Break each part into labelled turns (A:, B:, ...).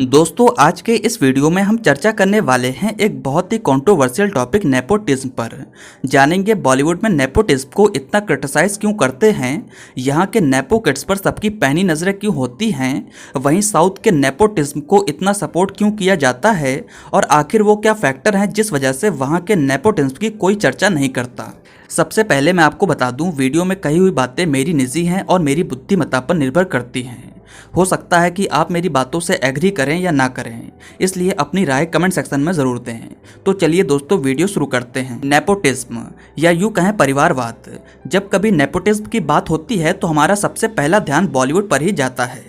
A: दोस्तों आज के इस वीडियो में हम चर्चा करने वाले हैं एक बहुत ही कंट्रोवर्शियल टॉपिक नेपोटिज्म पर। जानेंगे बॉलीवुड में नेपोटिज्म को इतना क्रिटिसाइज क्यों करते हैं, यहाँ के नेपो किड्स पर सबकी पैनी नज़रें क्यों होती हैं, वहीं साउथ के नेपोटिज्म को इतना सपोर्ट क्यों किया जाता है और आखिर वो क्या फैक्टर हैं जिस वजह से वहाँ के नेपोटिज्म की कोई चर्चा नहीं करता। सबसे पहले मैं आपको बता दूं, वीडियो में कही हुई बातें मेरी निजी हैं और मेरी बुद्धिमत्ता पर निर्भर करती हैं। हो सकता है कि आप मेरी बातों से एग्री करें या ना करें, इसलिए अपनी राय कमेंट सेक्शन में ज़रूर दें। तो चलिए दोस्तों वीडियो शुरू करते हैं। नेपोटिज्म या यूँ कहें परिवारवाद। जब कभी नेपोटिज्म की बात होती है तो हमारा सबसे पहला ध्यान बॉलीवुड पर ही जाता है,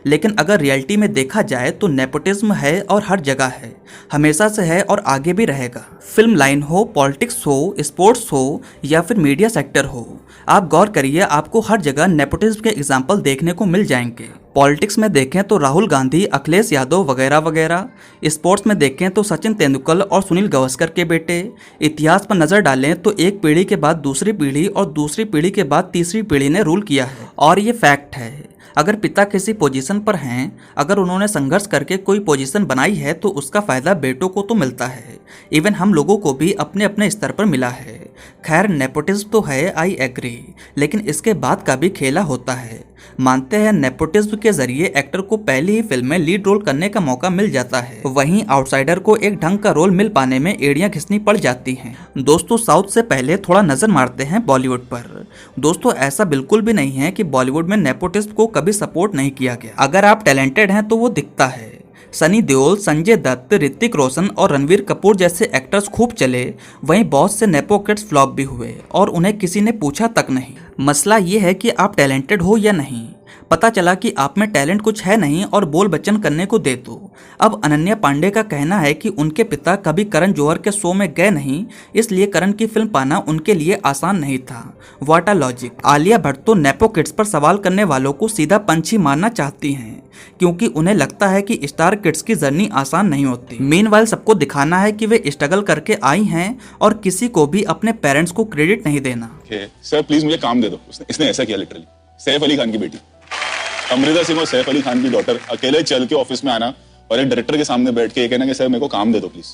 A: लेकिन अगर रियलिटी में देखा जाए तो नेपोटिज्म है और हर जगह है, हमेशा से है और आगे भी रहेगा। फिल्म लाइन हो, पॉलिटिक्स हो, स्पोर्ट्स हो या फिर मीडिया सेक्टर हो, आप गौर करिए आपको हर जगह नेपोटिज्म के एग्जाम्पल देखने को मिल जाएंगे। पॉलिटिक्स में देखें तो राहुल गांधी, अखिलेश यादव वगैरह वगैरह। स्पोर्ट्स में देखें तो सचिन तेंदुलकर और सुनील गावस्कर के बेटे। इतिहास पर नज़र डालें तो एक पीढ़ी के बाद दूसरी पीढ़ी और दूसरी पीढ़ी के बाद तीसरी पीढ़ी ने रूल किया है और ये फैक्ट है। अगर पिता किसी पोजीशन पर हैं, अगर उन्होंने संघर्ष करके कोई पोजीशन बनाई है तो उसका फ़ायदा बेटों को तो मिलता है, इवन हम लोगों को भी अपने अपने स्तर पर मिला है। खैर नेपोटिज्म तो है, आई एग्री, लेकिन इसके बाद का भी खेला होता है। मानते हैं नेपोटिज्म के जरिए एक्टर को पहली ही फिल्म में लीड रोल करने का मौका मिल जाता है, वहीं आउटसाइडर को एक ढंग का रोल मिल पाने में एड़ियां घिसनी पड़ जाती हैं। दोस्तों साउथ से पहले थोड़ा नजर मारते हैं बॉलीवुड पर। दोस्तों ऐसा बिल्कुल भी नहीं है कि बॉलीवुड में नेपोटिज्म को कभी सपोर्ट नहीं किया गया। अगर आप टैलेंटेड हैं तो वो दिखता है। सनी देओल, संजय दत्त, ऋतिक रोशन और रणवीर कपूर जैसे एक्टर्स खूब चले, वहीं बहुत से नेपो किड्स फ्लॉप भी हुए और उन्हें किसी ने पूछा तक नहीं। मसला ये है कि आप टैलेंटेड हो या नहीं। पता चला कि आप में टैलेंट कुछ है नहीं और बोल बच्चन करने को दे दो। अब अनन्या पांडे का कहना है कि उनके पिता कभी करण जौहर के शो में गए नहीं, इसलिए करण की फिल्म पाना उनके लिए आसान नहीं था। What a logic. Alia Bhatt तो नेपो किड्स पर सवाल करने वालों को सीधा पंछी मारना चाहती हैं, क्योंकि उन्हें लगता है कि स्टार किड्स की जर्नी आसान नहीं होती। मीनवाइल सबको दिखाना है कि वे स्ट्रगल करके आई हैं और किसी को भी अपने पेरेंट्स को क्रेडिट नहीं देना।
B: सर प्लीज मुझे काम दे दो। इसने ऐसा किया लिटरली। सैफ अली खान की बेटी अमृता सिंह और सैफ अली खान की डॉटर अकेले चल के ऑफिस में आना और एक डायरेक्टर के सामने बैठ के ये कहना कि सर मेरे को काम दे दो प्लीज।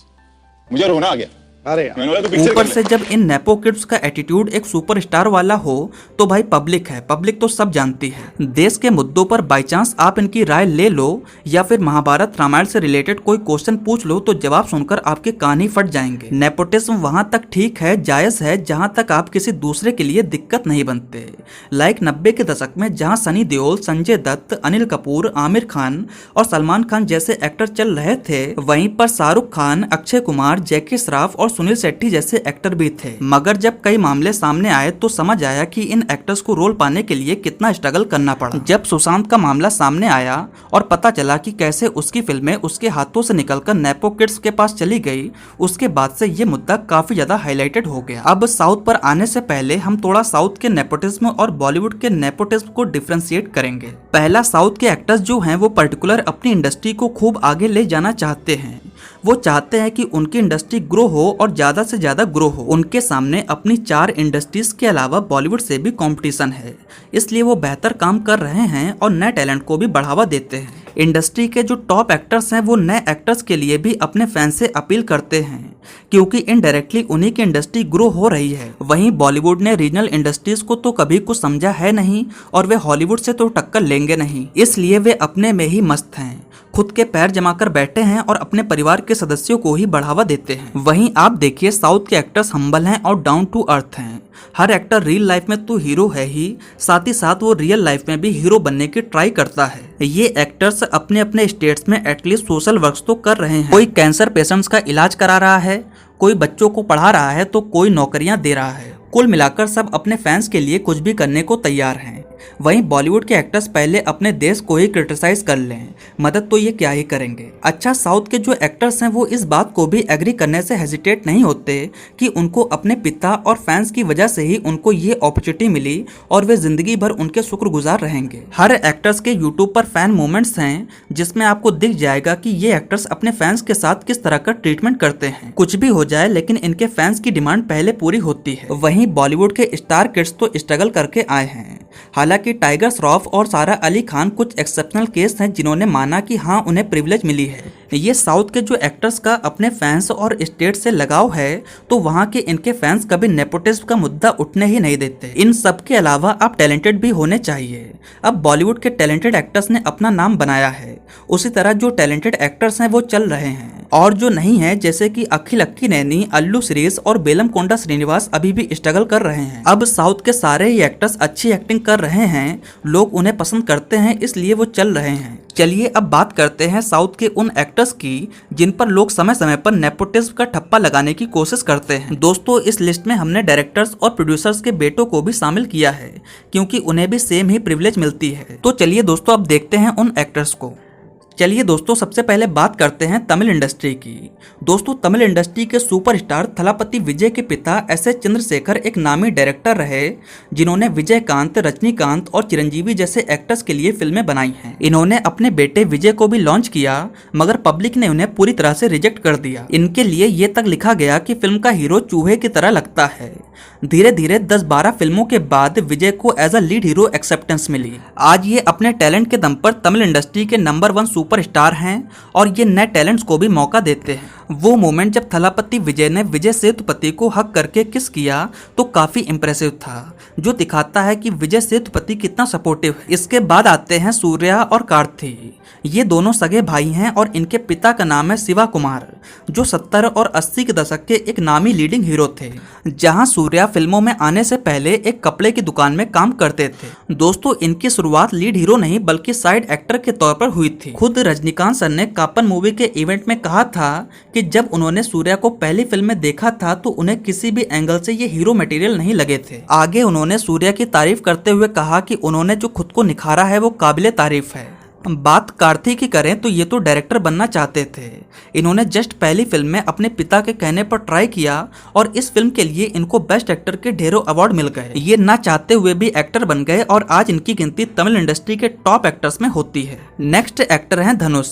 B: मुझे रोना आ गया।
A: ऊपर से जब इन नेपो किड्स का एटीट्यूड एक सुपरस्टार वाला हो तो भाई पब्लिक है, पब्लिक तो सब जानती है। देश के मुद्दों पर बाई चांस आप इनकी राय ले लो या फिर महाभारत रामायण से रिलेटेड कोई क्वेश्चन पूछ लो तो जवाब सुनकर आपके कान ही फट जाएंगे। नेपोटिज्म वहां तक ठीक है, जायज है, जहां तक आप किसी दूसरे के लिए दिक्कत नहीं बनते। लाइक 90 के दशक में जहाँ सनी देओल, संजय दत्त, अनिल कपूर, आमिर खान और सलमान खान जैसे एक्टर चल रहे थे, वहीं पर शाहरुख खान, अक्षय कुमार, जैकी श्रॉफ और सुनील शेट्टी जैसे एक्टर भी थे। मगर जब कई मामले सामने आए तो समझ आया कि इन एक्टर्स को रोल पाने के लिए कितना स्ट्रगल करना पड़ा। जब सुशांत का मामला सामने आया और पता चला कि कैसे उसकी फिल्में उसके हाथों से निकलकर नेपो किड्स के पास चली गई, उसके बाद से ये मुद्दा काफी ज्यादा हाईलाइटेड हो गया। अब साउथ पर आने से पहले हम थोड़ा साउथ के नेपोटिज्म और बॉलीवुड के नेपोटिज्म को डिफ्रेंशिएट करेंगे। पहला, साउथ के एक्टर्स जो हैं वो पर्टिकुलर अपनी इंडस्ट्री को खूब आगे ले जाना चाहते हैं। वो चाहते हैं कि उनकी इंडस्ट्री ग्रो हो और ज्यादा से ज्यादा ग्रो हो। उनके सामने अपनी 4 इंडस्ट्रीज के अलावा बॉलीवुड से भी कंपटीशन है, इसलिए वो बेहतर काम कर रहे हैं और नए टैलेंट को भी बढ़ावा देते हैं। इंडस्ट्री के जो टॉप एक्टर्स हैं वो नए एक्टर्स के लिए भी अपने फैंस से अपील करते हैं, क्योंकि इनडायरेक्टली उन्हीं की इंडस्ट्री ग्रो हो रही है। वहीं बॉलीवुड ने रीजनल इंडस्ट्रीज को तो कभी कुछ समझा है नहीं और वे हॉलीवुड से तो टक्कर लेंगे नहीं, इसलिए वे अपने में ही मस्त हैं, खुद के पैर जमाकर बैठे हैं और अपने परिवार के सदस्यों को ही बढ़ावा देते हैं। वहीं आप देखिए साउथ के एक्टर्स हम्बल हैं और डाउन टू अर्थ हैं। हर एक्टर रियल लाइफ में तो हीरो है ही, साथ ही साथ वो रियल लाइफ में भी हीरो बनने की ट्राई करता है। ये एक्टर्स अपने अपने स्टेट्स में एटलीस्ट सोशल वर्क्स तो कर रहे हैं। कोई कैंसर पेशेंट्स का इलाज करा रहा है, कोई बच्चों को पढ़ा रहा है तो कोई नौकरियां दे रहा है। कुल मिलाकर सब अपने फैंस के लिए कुछ भी करने को तैयार हैं। वहीं बॉलीवुड के एक्टर्स पहले अपने देश को ही क्रिटिसाइज कर लें, मदद तो ये क्या ही करेंगे। अच्छा, साउथ के जो एक्टर्स हैं वो इस बात को भी एग्री करने से हेजिटेट नहीं होते कि उनको अपने पिता और फैंस की वजह से ही उनको ये अपॉर्चुनिटी मिली और वे जिंदगी भर उनके शुक्रगुजार रहेंगे। हर एक्टर्स के यूट्यूब पर फैन मोमेंट्स हैं जिसमें आपको दिख जाएगा कि ये एक्टर्स अपने फैंस के साथ किस तरह का ट्रीटमेंट करते हैं। कुछ भी हो जाए लेकिन इनके फैंस की डिमांड पहले पूरी होती है। वहीं बॉलीवुड के स्टार किड्स तो स्ट्रगल करके आए हैं, हालांकि टाइगर श्रॉफ और सारा अली खान कुछ एक्सेप्शनल केस हैं जिन्होंने माना कि हाँ उन्हें प्रिविलेज मिली है। ये साउथ के जो एक्टर्स का अपने फैंस और स्टेट से लगाव है तो वहाँ के इनके फैंस कभी नेपोटिज्म का मुद्दा उठने ही नहीं देते। इन सब के अलावा आप टैलेंटेड भी होने चाहिए। अब बॉलीवुड के टैलेंटेड एक्टर्स ने अपना नाम बनाया है, उसी तरह जो टैलेंटेड एक्टर्स हैं वो चल रहे हैं और जो नहीं है जैसे कि अखिल अक्कीनेनी, अल्लू शिरीष और बेलमकोंडा श्रीनिवास अभी भी स्ट्रगल कर रहे हैं। अब साउथ के सारे ही एक्टर्स अच्छी एक्टिंग कर रहे हैं, लोग उन्हें पसंद करते हैं इसलिए वो चल रहे हैं। चलिए अब बात करते हैं साउथ के उन एक्टर्स की जिन पर लोग समय समय पर नेपोटिज्म का ठप्पा लगाने की कोशिश करते हैं। दोस्तों इस लिस्ट में हमने डायरेक्टर्स और प्रोड्यूसर्स के बेटों को भी शामिल किया है क्योंकि उन्हें भी सेम ही प्रिविलेज मिलती है। तो चलिए दोस्तों अब देखते हैं उन एक्टर्स को। चलिए दोस्तों सबसे पहले बात करते हैं तमिल इंडस्ट्री की। दोस्तों तमिल इंडस्ट्री के सुपरस्टार थलापति विजय के पिता एस एस चंद्रशेखर एक नामी डायरेक्टर रहे जिन्होंने विजयकांत, रजनीकांत और चिरंजीवी जैसे एक्टर्स के लिए फिल्में बनाई हैं। इन्होंने अपने बेटे विजय को भी लॉन्च किया मगर पब्लिक ने उन्हें पूरी तरह से रिजेक्ट कर दिया। इनके लिए ये तक लिखा गया कि फिल्म का हीरो चूहे की तरह लगता है। धीरे धीरे 10-12 फिल्मों के बाद विजय को as a lead hero acceptance मिली। आज ये अपने टैलेंट के दम पर तमिल इंडस्ट्री के नंबर 1 सुपरस्टार हैं और ये नए टैलेंट्स को भी मौका देते हैं। वो मोमेंट जब थलापति विजय ने विजय सेतुपति को हक करके किस किया तो काफी इंप्रेसिव था, जो दिखाता है कि विजय सेतुपति कितना सपोर्टिव है। इसके बाद आते हैं सूर्या और कार्ति। ये दोनों सगे भाई हैं और इनके पिता का नाम है शिवा कुमार, जो 70 और 80 के दशक के एक नामी लीडिंग हीरो थे। जहां सूर्या फिल्मों में आने से पहले एक कपड़े की दुकान में काम करते थे। दोस्तों इनकी शुरुआत लीड हीरो नहीं बल्कि साइड एक्टर के तौर पर हुई थी। खुद रजनीकांत सर ने कापन मूवी के इवेंट में कहा था कि जब उन्होंने सूर्या को पहली फिल्म में देखा था तो उन्हें किसी भी एंगल से ये हीरो मटेरियल नहीं लगे थे। आगे उन्होंने सूर्या की तारीफ करते हुए कहा कि उन्होंने जो खुद को निखारा है वो काबिले तारीफ है। बात कार्ति की करें तो ये तो डायरेक्टर बनना चाहते थे। इन्होंने जस्ट पहली फिल्म में अपने पिता के कहने पर ट्राई किया और इस फिल्म के लिए इनको बेस्ट एक्टर के ढेरों अवार्ड मिल गए। ये ना चाहते हुए भी एक्टर बन गए और आज इनकी गिनती तमिल इंडस्ट्री के टॉप एक्टर्स में होती है। नेक्स्ट एक्टर हैं धनुष।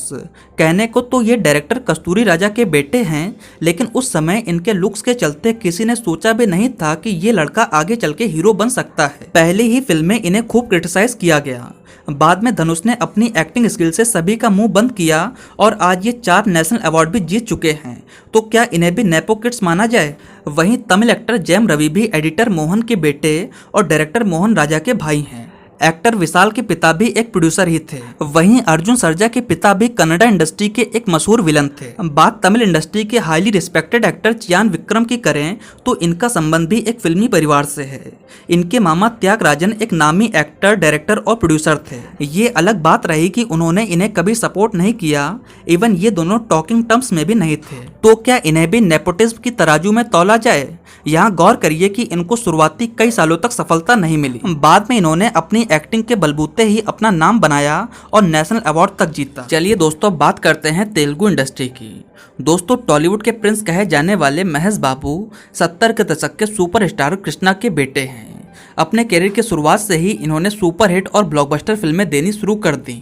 A: कहने को तो ये डायरेक्टर कस्तूरी राजा के बेटे हैं, लेकिन उस समय इनके लुक्स के चलते किसी ने सोचा भी नहीं था कि ये लड़का आगे चल के हीरो बन सकता है। पहली ही फिल्म में इन्हें खूब क्रिटिसाइज किया गया। बाद में धनुष ने अपनी एक्टिंग स्किल से सभी का मुंह बंद किया और आज ये 4 नेशनल अवार्ड भी जीत चुके हैं। तो क्या इन्हें भी नेपो किड्स माना जाए? वहीं तमिल एक्टर जयम रवि भी एडिटर मोहन के बेटे और डायरेक्टर मोहन राजा के भाई हैं। एक्टर विशाल के पिता भी एक प्रोड्यूसर ही थे। वहीं अर्जुन सर्जा के पिता भी कन्नड़ा इंडस्ट्री के एक मशहूर विलन थे। बात तमिल इंडस्ट्री के highly respected actor Chiyaan Vikram की करें तो इनका संबंध भी एक फिल्मी परिवार से है। इनके मामा त्यागराजन एक नामी एक्टर, डायरेक्टर और प्रोड्यूसर थे। ये अलग बात रही कि उन्होंने इन्हें कभी सपोर्ट नहीं किया, इवन ये दोनों टॉकिंग टर्म्स में भी नहीं थे। तो क्या इन्हें भी नेपोटिज्म की तराजू में तौला जाए? यहाँ गौर करिए कि इनको शुरुआती कई सालों तक सफलता नहीं मिली। बाद में इन्होंने अपनी एक्टिंग के बलबूते ही अपना नाम बनाया और नेशनल अवार्ड तक जीता। चलिए दोस्तों बात करते हैं तेलुगु इंडस्ट्री की। दोस्तों टॉलीवुड के प्रिंस कहे जाने वाले महेश बाबू 70 के दशक के सुपरस्टार कृष्णा के बेटे हैं। अपने करियर की शुरुआत से ही इन्होंने सुपरहिट और ब्लॉकबस्टर फिल्में देनी शुरू कर दी।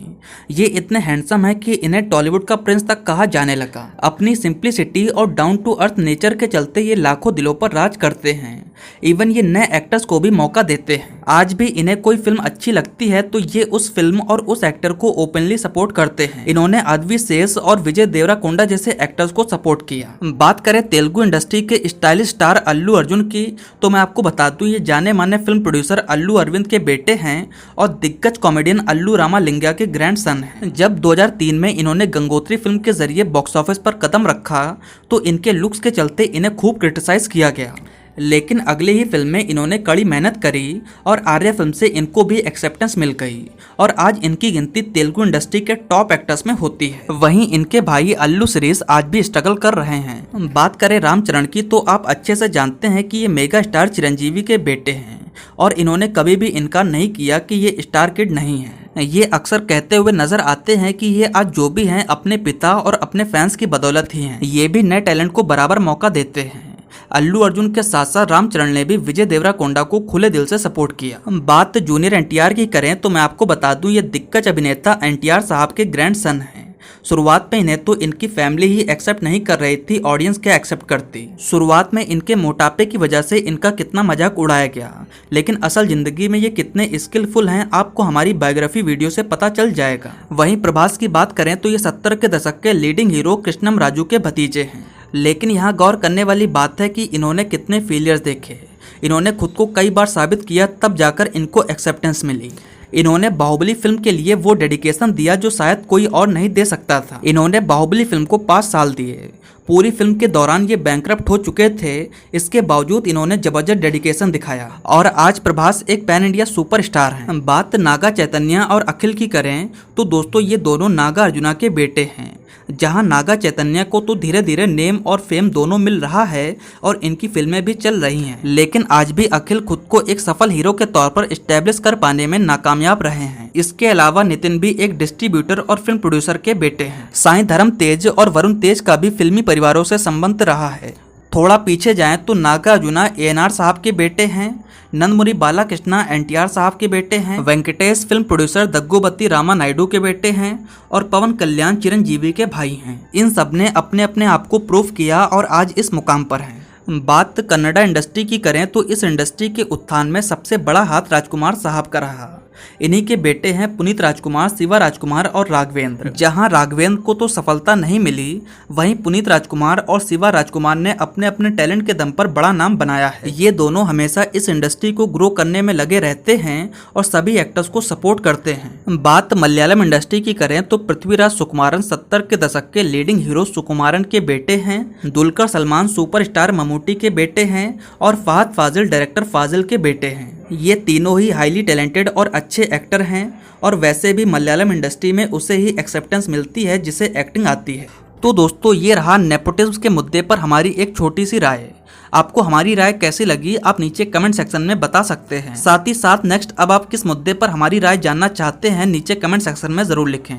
A: ये इतने हैंडसम हैं कि इन्हें टॉलीवुड का प्रिंस तक कहा जाने लगा। अपनी सिंप्लिसिटी और डाउन टू अर्थ नेचर के चलते ये लाखों दिलों पर राज करते हैं। इवन ये नए एक्टर्स को भी मौका देते हैं। आज भी इन्हें कोई फिल्म अच्छी लगती है तो ये उस फिल्म और उस एक्टर को ओपनली सपोर्ट करते हैं। इन्होंने आदवी शेष और विजय देवराकोंडा जैसे एक्टर्स को सपोर्ट किया। बात करें तेलुगु इंडस्ट्री के स्टाइलिश स्टार अल्लू अर्जुन की तो मैं आपको बता दूं ये जाने माने फिल्म प्रोड्यूसर अल्लू अरविंद के बेटे हैं और दिग्गज कॉमेडियन अल्लू रामालिंगा के ग्रैंडसन हैं। जब 2003 में इन्होंने गंगोत्री फिल्म के जरिए बॉक्स ऑफिस पर कदम रखा तो इनके लुक्स के चलते इन्हें खूब क्रिटिसाइज किया गया, लेकिन अगले ही फिल्म में इन्होंने कड़ी मेहनत करी और आर्या फिल्म से इनको भी एक्सेप्टेंस मिल गई और आज इनकी गिनती तेलुगु इंडस्ट्री के टॉप एक्टर्स में होती है। वहीं इनके भाई अल्लू शिरीष आज भी स्ट्रगल कर रहे हैं। बात करें रामचरण की तो आप अच्छे से जानते हैं कि ये मेगा स्टार चिरंजीवी के बेटे हैं और इन्होंने कभी भी इनकार नहीं किया कि ये स्टार किड नहीं है। ये अक्सर कहते हुए नजर आते हैं कि ये आज जो भी हैं अपने पिता और अपने फैंस की बदौलत ही हैं। ये भी नए टैलेंट को बराबर मौका देते हैं। अल्लू अर्जुन के साथ साथ रामचरण ने भी विजय देवराकोंडा को खुले दिल से सपोर्ट किया। बात जूनियर एनटीआर की करें तो मैं आपको बता दूं ये दिग्गज अभिनेता एनटीआर साहब के ग्रैंडसन हैं। शुरुआत में इन्हें तो इनकी फैमिली ही एक्सेप्ट नहीं कर रही थी, ऑडियंस क्या एक्सेप्ट करती। शुरुआत में इनके मोटापे की वजह से इनका कितना मजाक उड़ाया गया, लेकिन असल जिंदगी में ये कितने स्किलफुल हैं आपको हमारी बायोग्राफी वीडियो से पता चल जाएगा। वहीं प्रभास की बात करें तो ये 70 के दशक के लीडिंग हीरो कृष्णम राजू के भतीजे हैं। लेकिन यहाँ गौर करने वाली बात है कि इन्होंने कितने फेलियर्स देखे। इन्होंने खुद को कई बार साबित किया, तब जाकर इनको एक्सेप्टेंस मिली। इन्होंने बाहुबली फिल्म के लिए वो डेडिकेशन दिया जो शायद कोई और नहीं दे सकता था। इन्होंने बाहुबली फिल्म को 5 साल दिए। पूरी फिल्म के दौरान ये बैंकरप्ट हो चुके थे, इसके बावजूद इन्होंने जबरदस्त डेडिकेशन दिखाया और आज प्रभास एक पैन इंडिया सुपरस्टार हैं। बात नागा चैतन्य और अखिल की करें तो दोस्तों ये दोनों नागा अर्जुना के बेटे हैं। जहां नागा चैतन्य को तो धीरे धीरे नेम और फेम दोनों मिल रहा है और इनकी फिल्में भी चल रही हैं, लेकिन आज भी अखिल खुद को एक सफल हीरो के तौर पर एस्टेब्लिश कर पाने में नाकामयाब रहे हैं। इसके अलावा नितिन भी एक डिस्ट्रीब्यूटर और फिल्म प्रोड्यूसर के बेटे हैं। साईं धर्म तेज और वरुण तेज का भी फिल्मी परिवारों से संबंध रहा है। थोड़ा पीछे जाएं तो नागा अर्जुना ANR साहब के बेटे हैं, नंदमुरी बालाकृष्णा NTR साहब के बेटे हैं, वेंकटेश फिल्म प्रोड्यूसर दग्गुबत्ती रामा नायडू के बेटे हैं और पवन कल्याण चिरंजीवी के भाई हैं। इन सब ने अपने अपने आप को प्रूव किया और आज इस मुकाम पर हैं। बात कन्नड़ा इंडस्ट्री की करें तो इस इंडस्ट्री के उत्थान में सबसे बड़ा हाथ राजकुमार साहब का रहा। इन्हीं के बेटे हैं पुनीत राजकुमार, शिवा राजकुमार और राघवेंद्र। जहां राघवेंद्र को तो सफलता नहीं मिली, वहीं पुनीत राजकुमार और शिवा राजकुमार ने अपने अपने टैलेंट के दम पर बड़ा नाम बनाया है। ये दोनों हमेशा इस इंडस्ट्री को ग्रो करने में लगे रहते हैं और सभी एक्टर्स को सपोर्ट करते हैं। बात मलयालम इंडस्ट्री की करें तो पृथ्वीराज सुकुमारन 70 के दशक के लीडिंग हीरो सुकुमारन के बेटे हैं, दुलकर सलमान सुपरस्टार ममूटी के बेटे हैं और फहद फाजिल डायरेक्टर फाजिल के बेटे हैं। ये तीनों ही हाईली टैलेंटेड और अच्छे एक्टर हैं और वैसे भी मलयालम इंडस्ट्री में उसे ही एक्सेप्टेंस मिलती है जिसे एक्टिंग आती है। तो दोस्तों ये रहा नेपोटिज्म के मुद्दे पर हमारी एक छोटी सी राय। आपको हमारी राय कैसी लगी आप नीचे कमेंट सेक्शन में बता सकते हैं। साथ ही साथ नेक्स्ट अब आप किस मुद्दे पर हमारी राय जानना चाहते हैं नीचे कमेंट सेक्शन में ज़रूर लिखें।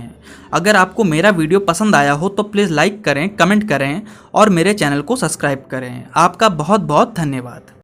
A: अगर आपको मेरा वीडियो पसंद आया हो तो प्लीज़ लाइक करें, कमेंट करें और मेरे चैनल को सब्सक्राइब करें। आपका बहुत बहुत धन्यवाद।